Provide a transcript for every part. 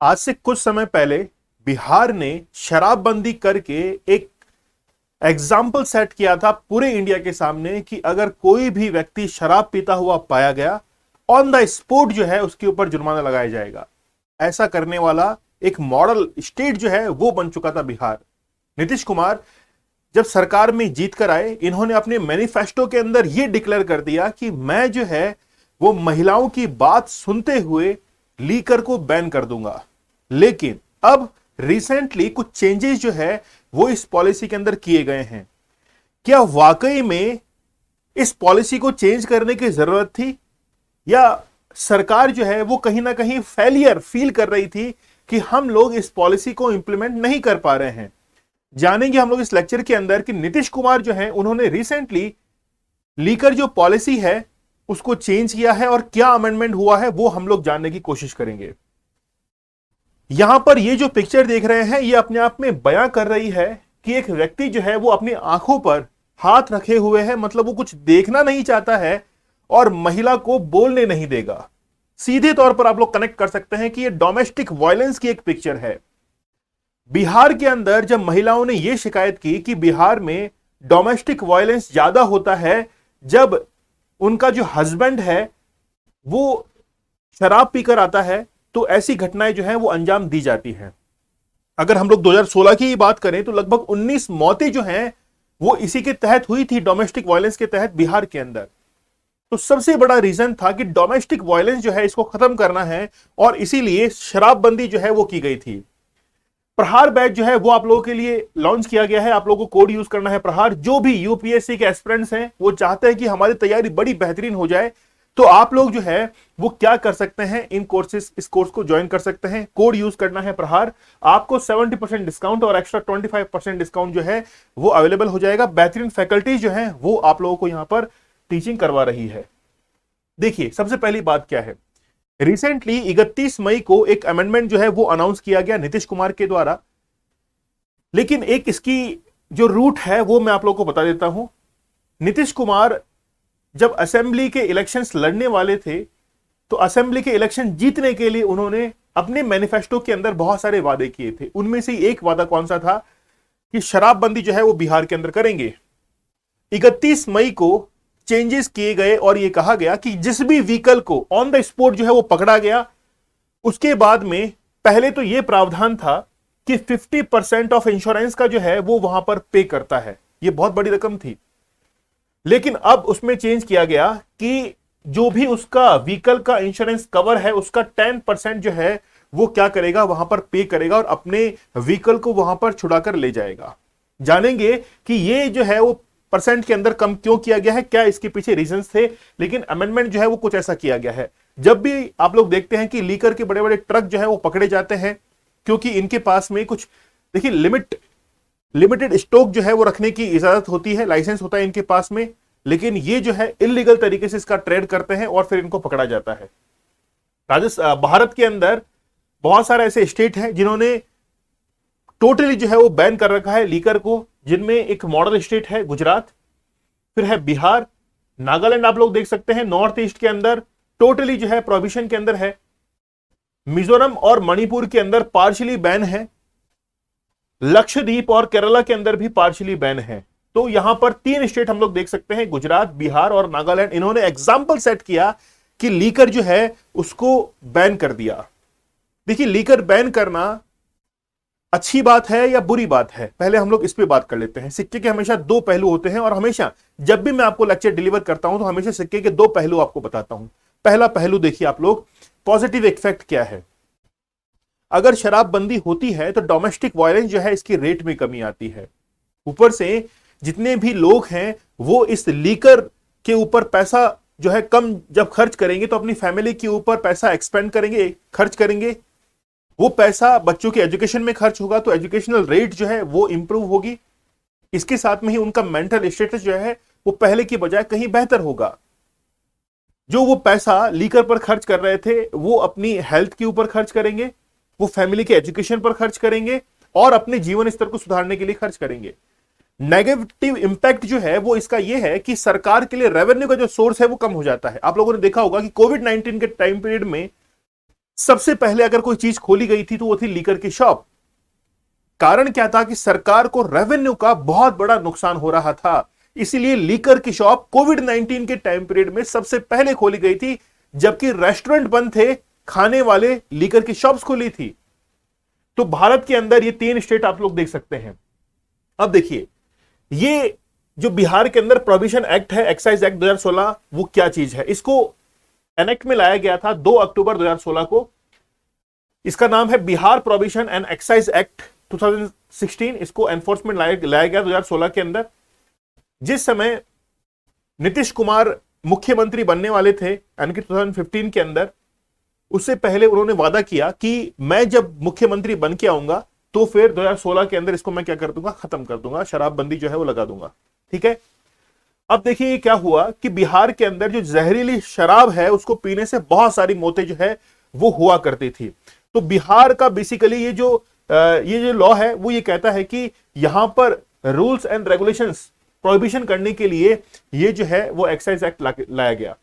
आज से कुछ समय पहले बिहार ने शराबबंदी करके एक एग्जाम्पल सेट किया था पूरे इंडिया के सामने कि अगर कोई भी व्यक्ति शराब पीता हुआ पाया गया, ऑन द स्पॉट जो है उसके ऊपर जुर्माना लगाया जाएगा। ऐसा करने वाला एक मॉडल स्टेट जो है वो बन चुका था बिहार। नीतीश कुमार जब सरकार में जीत कर आए, इन्होंने अपने मैनिफेस्टो के अंदर यह डिक्लेयर कर दिया कि मैं जो है वो महिलाओं की बात सुनते हुए लीकर को बैन कर दूंगा। लेकिन अब रिसेंटली कुछ चेंजेस जो है वो इस पॉलिसी के अंदर किए गए हैं। क्या वाकई में इस पॉलिसी को चेंज करने की जरूरत थी, या सरकार जो है वो कहीं ना कहीं फेलियर फील कर रही थी कि हम लोग इस पॉलिसी को इंप्लीमेंट नहीं कर पा रहे हैं? जानेंगे हम लोग इस लेक्चर के अंदर कि नीतीश कुमार जो है उन्होंने रिसेंटली लीकर जो पॉलिसी है उसको चेंज किया है और क्या अमेंडमेंट हुआ है वो हम लोग जानने की कोशिश करेंगे। यहां पर ये जो पिक्चर देख रहे हैं ये अपने आप में बयां कर रही है कि एक व्यक्ति जो है वो अपनी आंखों पर हाथ रखे हुए है, मतलब वो कुछ देखना नहीं चाहता है और महिला को बोलने नहीं देगा। सीधे तौर पर आप लोग कनेक्ट कर सकते हैं कि ये डोमेस्टिक वायलेंस की एक पिक्चर है। बिहार के अंदर जब महिलाओं ने यह शिकायत की कि बिहार में डोमेस्टिक वायलेंस ज्यादा होता है जब उनका जो हस्बैंड है वो शराब पीकर आता है, तो ऐसी घटनाएं जो है वो अंजाम दी जाती हैं। अगर हम लोग 2016 की बात करें तो लगभग 19 मौतें जो हैं वो इसी के तहत हुई थी, डोमेस्टिक वायलेंस के तहत बिहार के अंदर। तो सबसे बड़ा रीजन था कि डोमेस्टिक वायलेंस जो है इसको खत्म करना है और इसीलिए शराबबंदी जो है वो की गई थी। प्रहार बैच जो है वो आप लोगों के लिए लॉन्च किया गया है। आप लोगों को कोड यूज करना है प्रहार। जो भी यूपीएससी के एस्पिरेंट्स हैं वो चाहते हैं कि हमारी तैयारी बड़ी बेहतरीन हो जाए, तो आप लोग जो है वो क्या कर सकते हैं, इन कोर्सेस इस कोर्स को ज्वाइन कर सकते हैं। कोड यूज करना है प्रहार, आपको 70% डिस्काउंट और एक्स्ट्रा 25% डिस्काउंट जो है वो अवेलेबल हो जाएगा। बेहतरीन फैकल्टीज जो है वो आप लोगों को यहां पर टीचिंग करवा रही है। देखिए, सबसे पहली बात क्या है, रिसेंटली 31 मई को एक अमेंडमेंट जो है वो अनाउंस किया गया नीतीश कुमार के द्वारा। लेकिन एक इसकी जो रूट है वो मैं आप लोगों को बता देता हूं। नीतीश कुमार जब असेंबली के इलेक्शंस लड़ने वाले थे तो असेंबली के इलेक्शन जीतने के लिए उन्होंने अपने मैनिफेस्टो के अंदर बहुत सारे वादे किए थे। उनमें से एक वादा कौन सा था कि शराबबंदी जो है वो बिहार के अंदर करेंगे। 31 मई को चेंजेस किए गए और यह कहा गया कि जिस भी व्हीकल को ऑन द स्पॉट जो है वो पकड़ा गया, उसके बाद में पहले तो यह प्रावधान था कि 50% ऑफ इंश्योरेंस का जो है वो वहां पर पे करता है। यह बहुत बड़ी रकम थी। लेकिन अब उसमें चेंज किया गया कि जो भी उसका व्हीकल का इंश्योरेंस कवर है उसका 10% जो है वो क्या करेगा, वहां पर पे करेगा और अपने व्हीकल को वहां पर छुड़ाकर ले जाएगा। जानेंगे कि ये जो है वो परसेंट के अंदर कम क्यों किया गया है, क्या इसके पीछे रीजंस थे। लेकिन अमेंडमेंट जो है वो कुछ ऐसा किया गया है। जब भी आप लोग देखते हैं कि लीकर के बड़े बड़े ट्रक जो है वो पकड़े जाते हैं, क्योंकि इनके पास में कुछ देखिए लिमिटेड स्टॉक जो है वो रखने की इजाजत होती है, लाइसेंस होता है इनके पास में, लेकिन ये जो है इलीगल तरीके से इसका ट्रेड करते हैं और फिर इनको पकड़ा जाता है। भारत के अंदर बहुत सारे ऐसे स्टेट हैं जिन्होंने टोटली जो है वो बैन कर रखा है लीकर को, जिनमें एक मॉडल स्टेट है गुजरात, फिर है बिहार, नागालैंड आप लोग देख सकते हैं नॉर्थ ईस्ट के अंदर टोटली जो है प्रोहिबिशन के अंदर है, मिजोरम और मणिपुर के अंदर पार्शियली बैन है, लक्षद्वीप और केरला के अंदर भी पार्शियली बैन है। तो यहां पर 3 स्टेट हम लोग देख सकते हैं, गुजरात, बिहार और नागालैंड। इन्होंने एग्जाम्पल सेट किया कि लीकर जो है उसको बैन कर दिया। देखिए, लीकर बैन करना अच्छी बात है या बुरी बात है, पहले हम लोग इस पे बात कर लेते हैं। सिक्के के हमेशा 2 पहलू होते हैं और हमेशा जब भी मैं आपको लेक्चर डिलीवर करता हूं तो हमेशा सिक्के के 2 पहलू आपको बताता हूं। पहला पहलू देखिए आप लोग, पॉजिटिव इफेक्ट क्या है। अगर शराबबंदी होती है तो डोमेस्टिक वायलेंस जो है इसकी रेट में कमी आती है। ऊपर से जितने भी लोग हैं वो इस लीकर के ऊपर पैसा जो है कम जब खर्च करेंगे तो अपनी फैमिली के ऊपर पैसा एक्सपेंड करेंगे, खर्च करेंगे। वो पैसा बच्चों के एजुकेशन में खर्च होगा तो एजुकेशनल रेट जो है वो इंप्रूव होगी। इसके साथ में ही उनका मेंटल स्टेटस जो है वो पहले की बजाय कहीं बेहतर होगा। जो वो पैसा लीकर पर खर्च कर रहे थे वो अपनी हेल्थ के ऊपर खर्च करेंगे, वो फैमिली के एजुकेशन पर खर्च करेंगे और अपने जीवन स्तर को सुधारने के लिए खर्च करेंगे। नेगेटिव इंपैक्ट जो है वो इसका ये है कि सरकार के लिए रेवेन्यू का जो सोर्स है वो कम हो जाता है। आप लोगों ने देखा होगा कि कोविड 19 के टाइम पीरियड में सबसे पहले अगर कोई चीज खोली गई थी तो वो थी लीकर की शॉप। कारण क्या था कि सरकार को रेवेन्यू का बहुत बड़ा नुकसान हो रहा था, इसीलिए लीकर की शॉप कोविड 19 के टाइम पीरियड में सबसे पहले खोली गई थी, जबकि रेस्टोरेंट बंद थे, खाने वाले लीकर की शॉप्स खोली थी। तो भारत के अंदर ये 3 स्टेट आप लोग देख सकते हैं। अब देखिए, ये जो बिहार के अंदर प्रोहिबिशन एक्ट है, एक्साइज एक्ट 2016, वो क्या चीज है? इसको एनेक्ट में लाया गया था 2 अक्टूबर 2016 को। इसका नाम है Bihar prohibition and excise act 2016। इसको एनफोर्समेंट लाया गया 2016 के अंदर। जिस समय नीतीश कुमार मुख्यमंत्री बनने वाले थे, यानी कि 2015 के अंदर, उससे पहले उन्होंने वादा किया कि मैं जब मुख्यमंत्री बन के आऊंगा तो फिर 2016 के अंदर इसको मैं क्या कर दूंगा, खत्म कर दूंगा, शराबबंदी जो है वो लगा दूंगा। ठीक है। अब देखिए क्या हुआ कि बिहार के अंदर जो जहरीली शराब है उसको पीने से बहुत सारी मौतें जो है वो हुआ करती थी। तो बिहार का बेसिकली ये जो लॉ है वो ये कहता है कि यहां पर रूल्स एंड रेगुलेशंस प्रोहिबिशन करने के लिए ये जो है वो एक्साइज एक्ट लाया गया।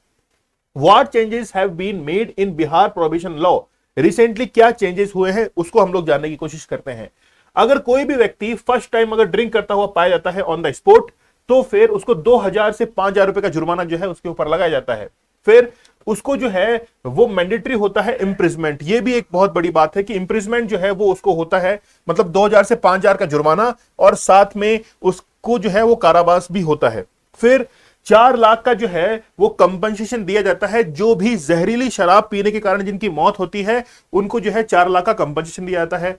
What changes have been made in Bihar prohibition law? Recently क्या चेंजेस हुए हैं उसको हम लोग जानने की कोशिश करते हैं। अगर कोई भी व्यक्ति फर्स्ट टाइम अगर ड्रिंक करता हुआ पाया जाता है ऑन द स्पॉट, तो फिर उसको 2000 से 5000 रुपए का जुर्माना जो है उसके ऊपर लगाया जाता है। फिर उसको जो है वो मैंडेटरी होता है इम्प्रिजमेंट। ये भी एक बहुत बड़ी बात है कि इम्प्रिजमेंट जो है वो उसको होता है, मतलब 2000 से 5000 का जुर्माना, और साथ में उसको जो है वो कारावास भी होता है। फिर 4 लाख का जो है वो कंपनसेशन दिया जाता है। जो भी जहरीली शराब पीने के कारण जिनकी मौत होती है उनको जो है 4 लाख का कंपनसेशन दिया जाता है।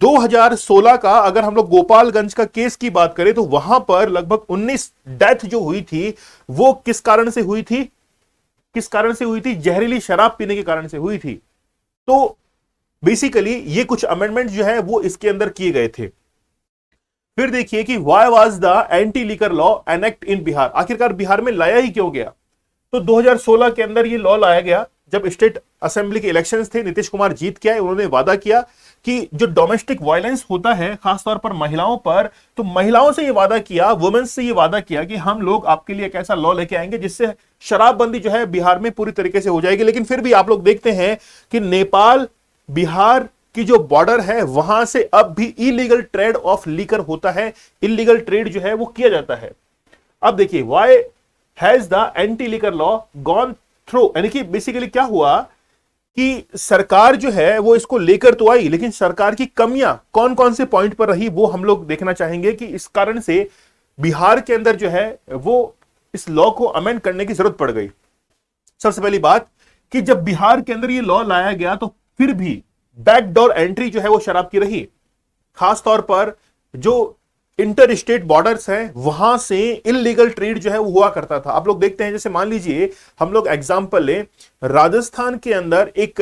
2016 का अगर हम लोग गोपालगंज का केस की बात करें तो वहां पर लगभग 19 डेथ जो हुई थी वो किस कारण से हुई थी? किस कारण से हुई थी? जहरीली शराब पीने के कारण से हुई थी। तो बेसिकली ये कुछ अमेंडमेंट जो है वो इसके अंदर किए गए थे। फिर देखिए कि why was the anti liquor law enact in Bihar? आखिरकार बिहार में लाया ही क्यों गया? तो 2016 के अंदर ये लॉ लाया गया जब स्टेट असेंबली के इलेक्शंस थे, नीतीश कुमार जीत के आए। उन्होंने वादा किया कि जो डोमेस्टिक वायलेंस होता है खासतौर पर महिलाओं पर, तो महिलाओं से ये वादा किया, वुमेन्स से ये वादा किया कि हम लोग आपके लिए एक ऐसा लॉ लेके आएंगे जिससे शराबबंदी जो है बिहार में पूरी तरीके से हो जाएगी। लेकिन फिर भी आप लोग देखते हैं कि नेपाल बिहार की जो बॉर्डर है वहां से अब भी इलीगल ट्रेड ऑफ लीकर होता है, इलीगल ट्रेड जो है वो किया जाता है। अब देखिए, why has the anti liquor law gone through? यानी कि बेसिकली क्या हुआ कि सरकार जो है वो इसको लेकर तो आई, लेकिन सरकार की कमियां कौन कौन से पॉइंट पर रही वो हम लोग देखना चाहेंगे कि इस कारण से बिहार के अंदर जो है वो इस लॉ को अमेंड करने की जरूरत पड़ गई। सबसे पहली बात कि जब बिहार के अंदर ये लॉ लाया गया तो फिर भी बैकडोर एंट्री जो है वो शराब की रही। खासतौर पर जो इंटर स्टेट बॉर्डर्स हैं वहां से इलीगल ट्रेड जो है वो हुआ करता था। आप लोग देखते हैं, जैसे मान लीजिए हम लोग एग्जांपल लें, राजस्थान के अंदर एक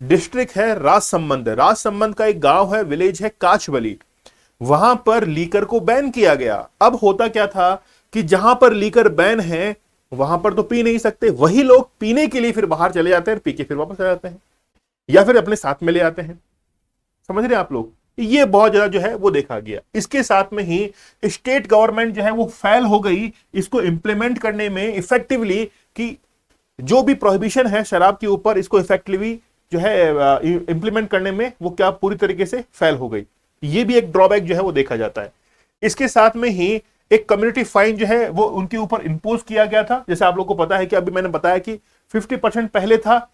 डिस्ट्रिक्ट है राजसमंद। राजसमंद का एक गांव है, विलेज है काचबली। वहां पर लीकर को बैन किया गया। अब होता क्या था कि जहां पर लीकर बैन है वहां पर तो पी नहीं सकते, वही लोग पीने के लिए फिर बाहर चले जाते हैं, पी के फिर वापस आ जाते हैं या फिर अपने साथ में ले आते हैं। समझ रहे हैं आप लोग? ये बहुत ज्यादा जो है वो देखा गया। इसके साथ में ही स्टेट गवर्नमेंट जो है वो फेल हो गई इसको इंप्लीमेंट करने में इफेक्टिवली, कि जो भी प्रोहिबिशन है शराब के ऊपर इसको इफेक्टिवली जो है इंप्लीमेंट करने में वो क्या पूरी तरीके से फेल हो गई। ये भी एक ड्रॉबैक जो है वो देखा जाता है। इसके साथ में ही एक कम्युनिटी फाइन जो है वो उनके ऊपर इंपोज किया गया था। जैसे आप लोग को पता है कि अभी मैंने बताया कि 50% पहले था,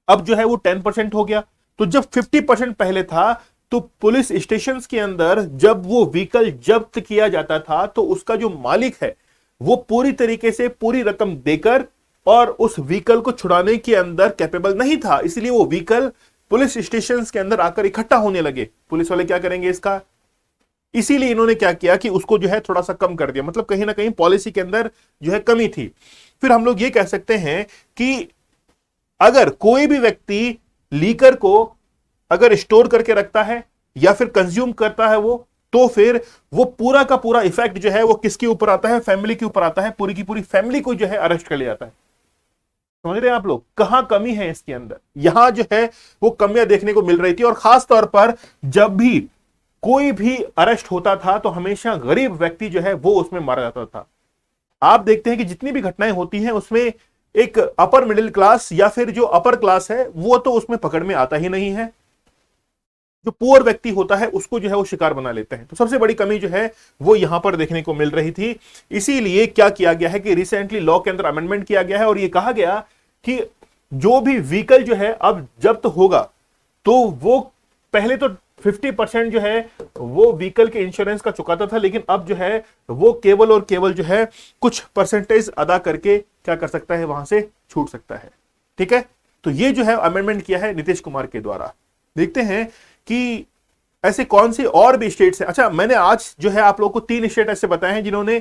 अब जो है वो 10% हो गया। तो जब 50% पहले था तो पुलिस स्टेशंस के अंदर जब वो व्हीकल जब्त किया जाता था तो उसका जो मालिक है वो पूरी तरीके से पूरी रकम देकर और उस व्हीकल को छुड़ाने के अंदर कैपेबल नहीं था, इसलिए वो व्हीकल पुलिस स्टेशंस के अंदर आकर इकट्ठा होने लगे। पुलिस वाले क्या करेंगे इसका, इसीलिए इन्होंने क्या किया कि उसको जो है थोड़ा सा कम कर दिया। मतलब कहीं ना कहीं पॉलिसी के अंदर जो है कमी थी। फिर हम लोग ये कह सकते हैं कि अगर कोई भी व्यक्ति लीकर को अगर स्टोर करके रखता है या फिर कंज्यूम करता है वो, तो फिर वो पूरा का पूरा इफेक्ट जो है वो किसके ऊपर आता है? फैमिली के ऊपर आता है। पूरी की पूरी फैमिली को जो है अरेस्ट कर लिया जाता है। समझ रहे हैं आप लोग कहां कमी है इसके अंदर? यहां जो है वो कमियां देखने को मिल रही थी। और खास तौर पर जब भी कोई भी अरेस्ट होता था तो हमेशा गरीब व्यक्ति जो है वो उसमें मारा जाता था। आप देखते हैं कि जितनी भी घटनाएं होती हैं उसमें एक अपर मिडिल क्लास या फिर जो अपर क्लास है वो तो उसमें पकड़ में आता ही नहीं है, जो पुअर व्यक्ति होता है उसको जो है वो शिकार बना लेते हैं। तो सबसे बड़ी कमी जो है वो यहां पर देखने को मिल रही थी। इसीलिए क्या किया गया है कि रिसेंटली लॉ के अंदर अमेंडमेंट किया गया है और ये कहा गया कि जो भी व्हीकल जो है अब जब्त होगा तो वो पहले तो 50% जो है वो व्हीकल के इंश्योरेंस का चुकाता था, लेकिन अब जो है वो केवल और केवल जो है कुछ परसेंटेज अदा करके क्या कर सकता है, वहां से छूट सकता है। ठीक है, तो ये जो है अमेंडमेंट किया है नीतीश कुमार के द्वारा। देखते हैं कि ऐसे कौन से और भी स्टेट्स हैं। अच्छा, मैंने आज जो है आप लोगों को 3 स्टेट ऐसे बताए हैं जिन्होंने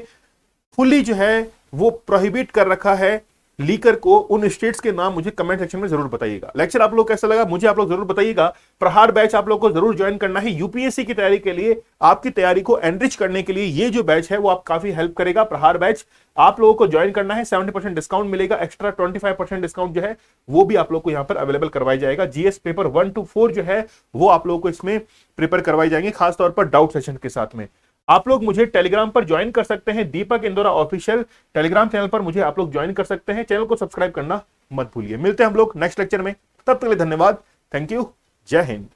फुली जो है वो प्रोहिबिट कर रखा है लीकर को। उन स्टेट्स के नाम मुझे कमेंट सेक्शन में जरूर बताइएगा। लेक्चर आप लोग कैसा लगा मुझे आप लोग जरूर बताइएगा। प्रहार बैच आप लोग को जरूर ज्वाइन करना है। यूपीएससी की तैयारी के लिए, आपकी तैयारी को एनरिच करने के लिए ये जो बैच है वो आप काफी हेल्प करेगा। प्रहार बैच आप लोगों को ज्वाइन करना है, 70% डिस्काउंट मिलेगा, एक्स्ट्रा 25% डिस्काउंट जो है वो भी आप लोग को यहां पर अवेलेबल करवाई जाएगा। जीएस पेपर 1 to 4 जो है वो आप लोगों को इसमें प्रिपेयर करवाई जाएंगे, खासतौर पर डाउट सेशन के साथ में। आप लोग मुझे टेलीग्राम पर ज्वाइन कर सकते हैं, दीपक इंदौरा ऑफिशियल टेलीग्राम चैनल पर मुझे आप लोग ज्वाइन कर सकते हैं। चैनल को सब्सक्राइब करना मत भूलिए। मिलते हैं हम लोग नेक्स्ट लेक्चर में, तब तक के लिए धन्यवाद। Thank you. जय हिंद।